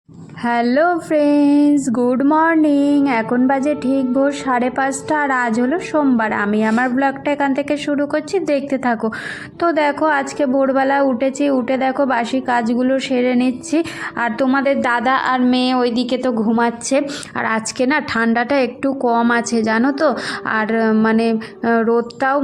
Hello friends, good morning. এখন বাজে ঠিক ভোর 5:30 আর আজ হলো সোমবার। আমি আমার ব্লগটা এখান থেকে শুরু করছি, দেখতে থাকো। তো দেখো, আজকে ভোরবেলা উঠেছি, উঠে দেখো বাসি কাজগুলো সেরে নিচ্ছি। আর তোমাদের দাদা আর মেয়ে ওইদিকে তো ঘুমাচ্ছে। আর আজকে না ঠান্ডাটা একটু কম আছে জানো তো। আর রোদটাও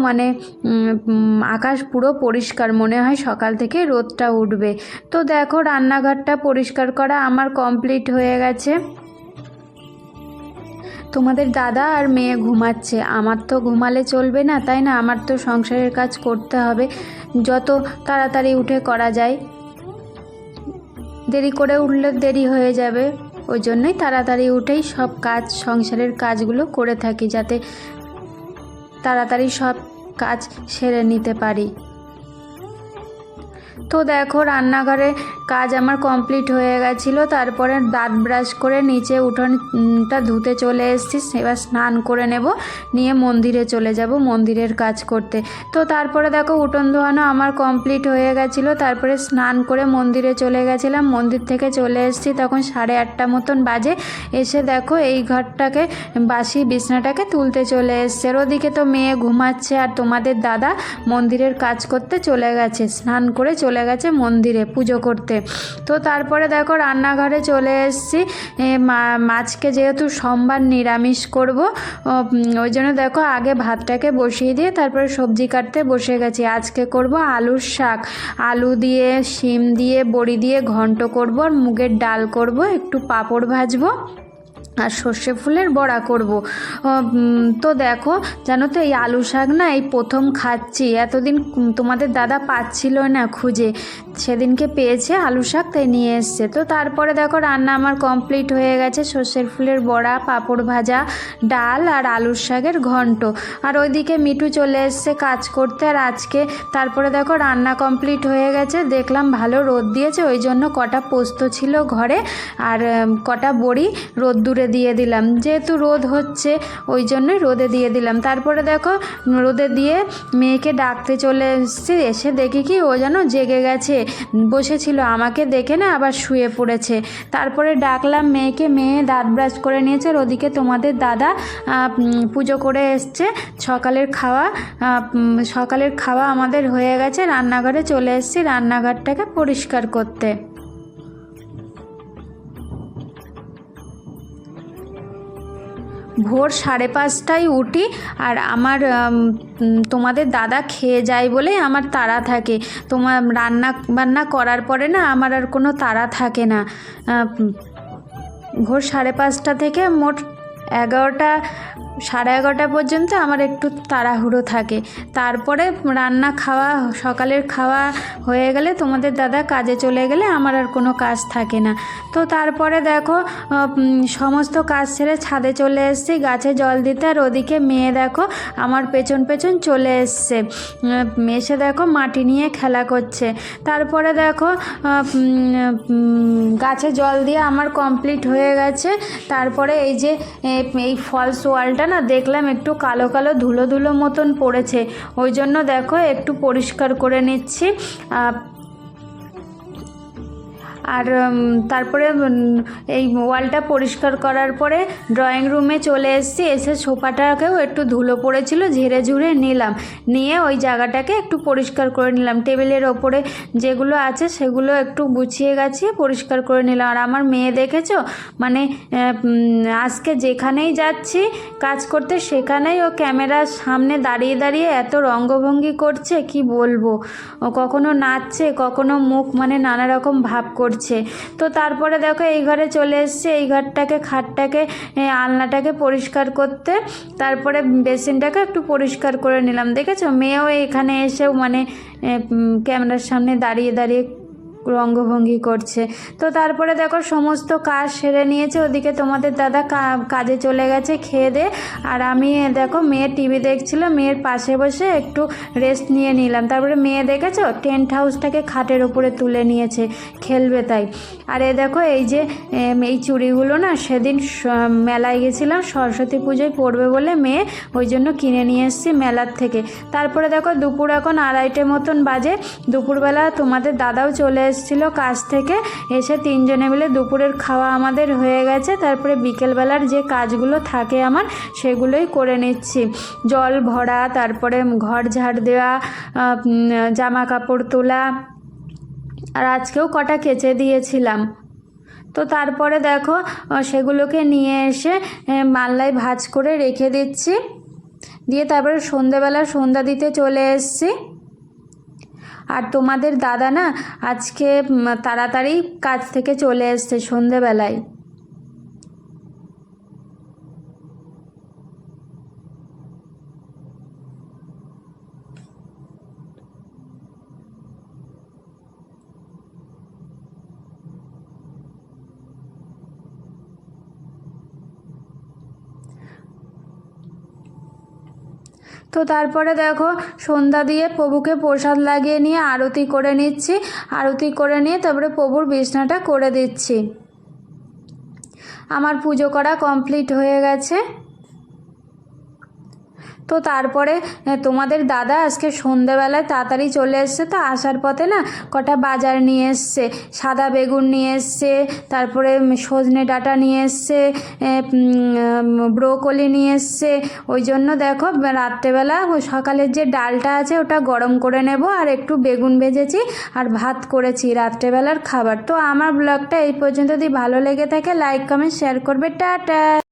আকাশ পুরো পরিষ্কার, মনে হয় সকাল থেকে রোদটা উঠবে। তো দেখো, রান্নাঘরটা পরিষ্কার করা আমার কমপ্লিট হয়ে গেছে। তোমাদের দাদা আর মেয়ে ঘুমাচ্ছে, আমার তো ঘুমালে চলবে না, তাই না? আমার তো সংসারের কাজ করতে হবে, যত তাড়াতাড়ি উঠে করা যায়। দেরি করে উঠলে দেরি হয়ে যাবে, ওই জন্যই তাড়াতাড়ি উঠেই সব কাজ, সংসারের কাজগুলো করে থাকি, যাতে তাড়াতাড়ি সব কাজ সেরে নিতে পারি। তো দেখো, রান্নাঘরে কাজ আমার কমপ্লিট হয়ে গেছিলো। তারপরে দাঁত ব্রাশ করে নিচে উঠোনটা ধুতে চলে এসেছি। এবার স্নান করে নেব, নিয়ে মন্দিরে চলে যাব মন্দিরের কাজ করতে। তো তারপরে দেখো, উঠোন ধোয়ানো আমার কমপ্লিট হয়ে গেছিলো। তারপরে স্নান করে মন্দিরে চলে গেছিলাম। মন্দির থেকে চলে এসেছি তখন 8:30 মতন বাজে। এসে দেখো এই ঘরটাকে, বাসি বিছনাটাকে তুলতে চলে এসছে। ওদিকে তো মেয়ে ঘুমাচ্ছে, আর তোমাদের দাদা মন্দিরের কাজ করতে চলে গেছে, স্নান করে চলে গেছে মন্দিরে পুজো করতে। তো তারপরে দেখো রান্নাঘরে চলে এসেছি। আজকে যেহেতু সোমবার নিরামিষ করব, ওই জন্য দেখো আগে ভাতটাকে বসিয়ে দিয়ে তারপরে সবজি কাটতে বসে গেছি। আজকে করব আলুর শাক, আলু দিয়ে, শিম দিয়ে, বড়ি দিয়ে ঘন্ট করব, আর মুগের ডাল করব, একটু পাঁপড় ভাজবো, আর সর্ষে ফুলের বড়া করব। তো দেখো, জানো তো এই আলু শাক না এই প্রথম খাচ্ছি। এতদিন তোমাদের দাদা পাচ্ছিল না খুঁজে, সেদিনকে পেয়েছে আলু শাক, তাই নিয়ে এসছে। তো তারপরে দেখো রান্না আমার কমপ্লিট হয়ে গেছে। সর্ষের ফুলের বড়া, পাঁপড় ভাজা, ডাল আর আলুর শাকের ঘন্ট। আর ওইদিকে মিঠু চলে এসছে কাজ করতে। আর আজকে তারপরে দেখো রান্না কমপ্লিট হয়ে গেছে। দেখলাম ভালো রোদ দিয়েছে, ওই জন্য কটা পোস্ত ছিল ঘরে, আর কটা বড়ি রোদ্দুরে দিয়ে দিলাম। যেহেতু রোদ হচ্ছে, ওই জন্যই রোদে দিয়ে দিলাম। তারপরে দেখো রোদে দিয়ে মেয়েকে ডাকতে চলে এসেছি। এসে দেখি কি ও যেন জেগে গেছে, বসেছিল, আমাকে দেখে না আবার শুয়ে পড়েছে। তারপরে ডাকলাম মেয়েকে, মেয়ে দাঁত ব্রাশ করে নিয়েছে। আর ওদিকে তোমাদের দাদা পুজো করে এসছে। সকালের খাওয়া আমাদের হয়ে গেছে। রান্নাঘরে চলে এসেছি রান্নাঘরটাকে পরিষ্কার করতে। ভোর 5:30টায় উঠি। আর আমার তোমাদের দাদা খেয়ে যায় বলে আমার তাড়া থাকে। তোমার রান্না বান্না করার পরে না আমার আর কোনো তাড়া থাকে না। ভোর 5:30 থেকে মোট 11টা, 11:30 পর্যন্ত আমার একটু তাড়াহুড়ো থাকে। তারপরে সকালের খাওয়া হয়ে গেলে, তোমাদের দাদা কাজে চলে গেলে আমার আর কোনো কাজ থাকে না। তো তারপরে দেখো সমস্ত কাজ ছেড়ে ছাদে চলে এসেছি গাছে জল দিতে। আর ওদিকে মেয়ে দেখো আমার পেছন পেছন চলে এসছে, এসে দেখো মাটি নিয়ে খেলা করছে। তারপরে দেখো গাছে জল দিয়ে আমার কমপ্লিট হয়ে গেছে। তারপরে এই যে এই ফলস ওয়ালটা না দেখলাম একটু কালো কালো ধুলো ধুলো মতন পড়েছে, ওই জন্য দেখো একটু পরিষ্কার করে নিচ্ছি। আর তারপরে এই ওয়ালটা পরিষ্কার করার পরে ড্রয়িং রুমে চলে এসেছি। এসে সোফাটাকেও একটু ধুলো পড়েছিল, ঝেড়ে ঝুড়ে নিলাম, নিয়ে ওই জায়গাটাকে একটু পরিষ্কার করে নিলাম। টেবিলের ওপরে যেগুলো আছে সেগুলো একটু গুছিয়ে গাছিয়ে পরিষ্কার করে নিলাম। আর আমার মেয়ে দেখেছো, আজকে যেখানেই যাচ্ছি কাজ করতে, সেখানেই ও ক্যামেরার সামনে দাঁড়িয়ে দাঁড়িয়ে এত রঙ্গভঙ্গি করছে, কি বলবো। ও কখনো নাচছে, কখনো মুখ নানা রকম ভাব করছে। তো তারপরে দেখো এই ঘরে চলে এসেছে, এই ঘরটাকে, খাটটাকে, আলনাটাকে পরিষ্কার করতে। তারপরে বেসিনটাকে একটু পরিষ্কার করে নিলাম। দেখেছো, মেয়েও এখানে এসেও ক্যামেরার সামনে দাঁড়িয়ে দাঁড়িয়ে রঙ্গভঙ্গি করছে। তো তারপরে দেখো সমস্ত কাজ সেরে নিয়েছে। ওদিকে তোমাদের দাদা কাজে চলে গেছে খেয়ে দে। আর আমি দেখো মেয়ে টিভি দেখছিল, মেয়ের পাশে বসে একটু রেস্ট নিয়ে নিলাম। তারপরে মেয়ে দেখেছো টেন্ট হাউসটাকে খাটের উপরে তুলে নিয়েছে, খেলবে তাই। আর দেখো এই যে এই চুড়িগুলো না সেদিন মেলায় গেছিলাম, সরস্বতী পুজোয় পড়বে বলে মেয়ে, ওই জন্য কিনে নিয়ে এসেছি মেলার থেকে। তারপরে দেখো দুপুর এখন 2:30 মতন বাজে। দুপুরবেলা তোমাদের দাদাও চলে এসেছিলো কাজ থেকে, এসে তিনজনে মিলে দুপুরের খাওয়া আমাদের হয়ে গেছে। তারপরে বিকেলবেলার যে কাজগুলো থাকে আমার সেগুলোই করে নিচ্ছি, জল ভরা, তারপরে ঘর ঝাড় দেওয়া, জামা কাপড় তোলা, আর আজকেও কটা কেচে দিয়েছিলাম। তো তারপরে দেখো সেগুলোকে নিয়ে এসে মাল্লায় ভাঁজ করে রেখে দিচ্ছি, দিয়ে তারপরে সন্ধেবেলা সন্ধ্যা দিতে চলে এসেছি। আর তোমাদের দাদা না আজকে তাড়াতাড়ি কাজ থেকে চলে এসছে সন্ধেবেলায়। তো তারপরে দেখো সন্ধ্যা দিয়ে প্রভুকে প্রসাদ লাগিয়ে নিয়ে আরতি করে নিচ্ছি, আরতি করে নিয়ে তারপরে প্রভুর বিছনাটা করে দিচ্ছি। আমার পুজো করা কমপ্লিট হয়ে গেছে। তো তারপরে তোমাদের দাদা আজকে সন্ধেবেলায় তাড়াতাড়ি চলে এসছে, তো আসার পথে না কটা বাজার নিয়ে এসছে, সাদা বেগুন নিয়ে এসছে, তারপরে সজনে ডাঁটা নিয়ে এসছে, ব্রোকলি নিয়ে এসছে। ওই জন্য দেখো রাত্রেবেলা সকালের যে ডালটা আছে ওটা গরম করে নেব, আর একটু বেগুন ভেজেছি আর ভাত করেছি রাত্রেবেলার খাবার। তো আমার ব্লগটা এই পর্যন্ত, যদি ভালো লেগে থাকে লাইক কমেন্ট শেয়ার করবে। টাটা।